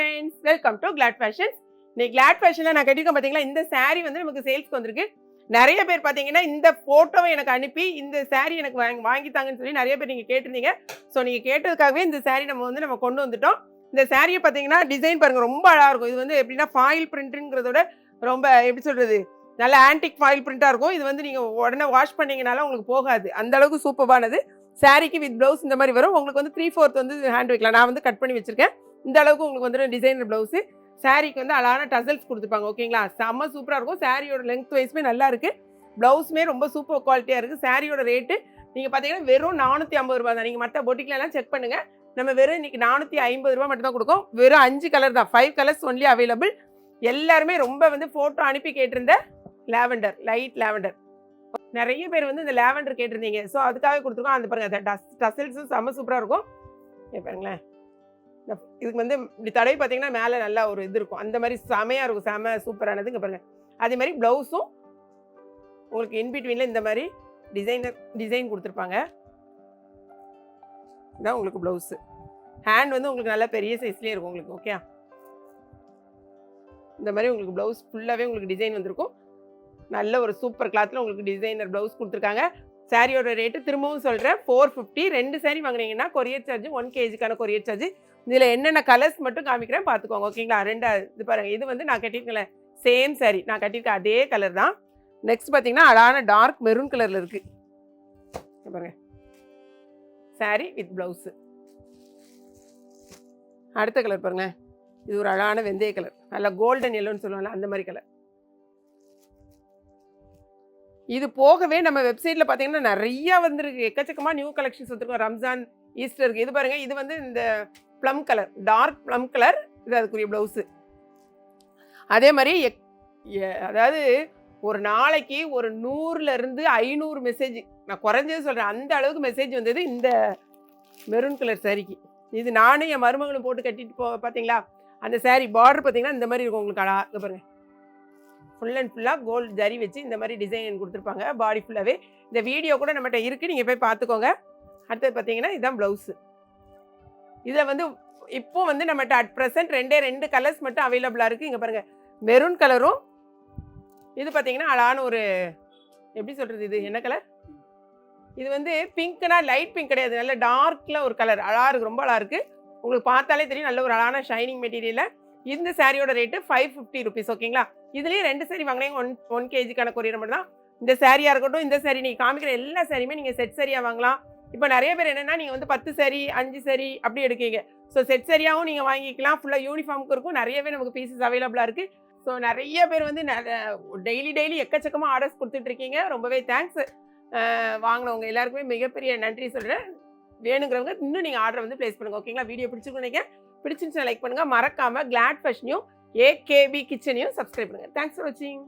friends, welcome to Glad Fashions. இன்னைக்கு Glad Fashionல நான் கட்டிருக்கேன் பாத்தீங்களா, இந்த saree வந்து நமக்கு சேல்ஸ்க்கு வந்திருக்கு. நிறைய பேர் பாத்தீங்கன்னா இந்த போட்டோவை எனக்கு அனுப்பி இந்த saree எனக்கு வாங்கி தாங்கன்னு சொல்லி நிறைய பேர் நீங்க கேட்டிருந்தீங்க. சோ நீங்க கேட்டதுக்காகவே இந்த saree நம்ம கொண்டு வந்துட்டோம். இந்த சாரியை பாத்தீங்கன்னா டிசைன் பாருங்க ரொம்ப அழகா இருக்கும். இது வந்து எப்படின்னா ஃபாயில் பிரிண்ட்ங்கிறதோட ரொம்ப எப்படி சொல்றது, நல்ல ஆன்டிக் ஃபாயில் பிரிண்டா இருக்கும். இது வந்து நீங்க உடனே வாஷ் பண்ணீங்கனால உங்களுக்கு போகாது, அந்த அளவுக்கு சூப்பரானது. சாரிக்கு வித் ப்ளவுஸ் இந்த மாதிரி வரும். உங்களுக்கு வந்து 3/4 வந்து ஹேண்ட் வைக்கலாம். நான் வந்து கட் பண்ணி வச்சிருக்கேன். இந்த அளவுக்கு உங்களுக்கு வந்து டிசைனர் ப்ளவுஸ். சாரிக்கு வந்து அழகான டசல்ஸ் கொடுத்துருப்பாங்க. ஓகேங்களா, செம்ம சூப்பராக இருக்கும். சாரியோட லென்த் வைஸ்மே நல்லா இருக்கு. ப்ளவுஸ்மே ரொம்ப சூப்பர் குவாலிட்டியாக இருக்குது. சாரியோட ரேட்டு நீங்கள் பார்த்தீங்கன்னா வெறும் 450 ரூபா தான். நீங்கள் மற்ற பொட்டிக்லாம் செக் பண்ணுங்க. நம்ம வெறும் இன்னைக்கு 450 ரூபா மட்டும் தான் கொடுக்கும். வெறும் 5 கலர் தான், 5 கலர்ஸ் ஒன்லி அவைலபிள். எல்லாருமே ரொம்ப வந்து ஃபோட்டோ அனுப்பி கேட்டிருந்த லாவெண்டர், லைட் லாவெண்டர். நிறைய பேர் வந்து இந்த லாவெண்டர் கேட்டிருந்தீங்க. ஸோ அதுக்காக கொடுத்துருக்கோம். அந்த பாருங்க டசல்ஸும் செம்ம சூப்பராக இருக்கும். பாருங்களேன், இதுக்கு வந்து இப்படி தடவை பார்த்தீங்கன்னா மேலே நல்லா ஒரு இது இருக்கும். அந்த மாதிரி செமையாக இருக்கும், செம சூப்பரானது. இங்கே பாருங்க, அதே மாதிரி ப்ளவுஸும் உங்களுக்கு இன்பிட்வீனில் இந்த மாதிரி டிசைன் கொடுத்துருப்பாங்க. இதான் உங்களுக்கு ப்ளவுஸு. ஹேண்ட் வந்து உங்களுக்கு நல்லா பெரிய சைஸ்லேயே இருக்கும் உங்களுக்கு. ஓகே, இந்த மாதிரி உங்களுக்கு ப்ளவுஸ் ஃபுல்லாகவே உங்களுக்கு டிசைன் வந்திருக்கும். நல்ல ஒரு சூப்பர் கிளாத்தில் உங்களுக்கு டிசைனர் ப்ளவுஸ் கொடுத்துருக்காங்க. சாரியோட ரேட்டு திரும்பவும் சொல்கிறேன், 450. 2 சாரி வாங்கினீங்கன்னா கொரியர் சார்ஜ் 1 kgக்கான கொரியர் சார்ஜ். இதில் என்னென்ன கலர்ஸ் மட்டும் காமிக்கிறேன் பார்த்துக்கோங்க. ஓகேங்களா, இது பாருங்கள், இது வந்து நான் கட்டியிருக்கேன் சேம் சாரி, நான் கட்டியிருக்கேன் அதே கலர் தான். நெக்ஸ்ட் பார்த்தீங்கன்னா அழகான டார்க் மெரூன் கலரில் இருக்குது. பாருங்கள், சாரி வித் ப்ளவுஸு. அடுத்த கலர் பாருங்களேன், இது ஒரு அழகான வெந்தய கலர், நல்லா கோல்டன் எல்லோன்னு சொல்லுவாங்கல்ல அந்த மாதிரி கலர். இது போகவே நம்ம வெப்சைட்டில் பார்த்தீங்கன்னா நிறையா வந்துருக்கு, எக்கச்சக்கமாக நியூ கலெக்ஷன்ஸ் வந்துருக்கோம். ரம்ஜான், ஈஸ்டருக்கு. இது பாருங்கள், இது வந்து இந்த plum colour, dark plum colour. இது அதுக்குரிய ப்ளவுஸு. அதே மாதிரி அதாவது ஒரு நாளைக்கு ஒரு 100லேருந்து 500 மெசேஜ், நான் குறைஞ்சது சொல்கிறேன், அந்த அளவுக்கு மெசேஜ் வந்தது இந்த மெரூன் கலர் சாரிக்கு. இது நானும் என் மருமகளும் போட்டு கட்டிட்டு பார்த்தீங்களா, அந்த சாரி பார்டர் பார்த்தீங்கன்னா இந்த மாதிரி இருக்கும் உங்களுக்கு. அழகாக பாருங்கள், ஃபுல் அண்ட் ஃபுல்லாக கோல்டு ஜரி வச்சு இந்த மாதிரி டிசைன் கொடுத்துருப்பாங்க பாடி ஃபுல்லாகவே. இந்த வீடியோ கூட நம்மகிட்ட இருக்குது, நீங்கள் போய் பார்த்துக்கோங்க. அடுத்தது பார்த்தீங்கன்னா இதுதான் ப்ளவுஸு. இதில் வந்து இப்போ வந்து நம்மகிட்ட அட் ப்ரெசென்ட் 2 கலர்ஸ் மட்டும் அவைலபிளாக இருக்குது. இங்கே பாருங்கள், மெரூன் கலரும், இது பார்த்தீங்கன்னா அழகான ஒரு எப்படி சொல்கிறது, இது என்ன கலர், இது வந்து பிங்க்னா லைட் பிங்க் கிடையாது, நல்ல டார்க்கில் ஒரு கலர். அழகாக இருக்குது, ரொம்ப அழகாக இருக்குது. உங்களுக்கு பார்த்தாலே தெரியும், நல்ல ஒரு அழகான ஷைனிங் மெட்டீரியலில். இந்த சாரியோட ரேட்டு 550 ருபீஸ். ஓகேங்களா, இதுலேயே 2 சாரி வாங்கினீங்க 1 kgக்கான கொரியர் மட்டும் தான். இந்த சாரியாக இருக்கட்டும், இந்த சாரி நீங்கள் காமிக்கிற எல்லா சாரியுமே நீங்கள் செட் சாரியாக வாங்கலாம். இப்போ நிறைய பேர் என்னென்னா நீங்கள் வந்து 10 சாரி 5 சாரி அப்படி எடுக்கீங்க. ஸோ செட் சாரியாகவும் நீங்கள் வாங்கிக்கலாம். ஃபுல்லாக யூனிஃபார்முக்கு இருக்கும். நிறையவே நமக்கு பீசஸ் அவைலபிளாக இருக்குது. ஸோ நிறைய பேர் வந்து டெய்லி எக்கச்சக்கமாக ஆர்டர்ஸ் கொடுத்துட்ருக்கீங்க. ரொம்பவே தேங்க்ஸ். வாங்கினவங்க எல்லாருக்குமே மிகப்பெரிய நன்றி சொல்கிறேன். வேணுங்கிறவங்க இன்னும் நீங்கள் ஆர்டர் வந்து ப்ளேஸ் பண்ணுங்கள். ஓகேங்களா, வீடியோ பிடிச்சிருக்குன்னு நினைக்கிறேன். பிடிச்சிருந்துச்சுன்னா லைக் பண்ணுங்கள். மறக்காமல் கிளாட் ஃபேஷனையும் AKB கிச்சனையும் சப்ஸ்கிரைப் பண்ணுங்கள். தேங்க்ஸ் ஃபார் வாட்சிங்.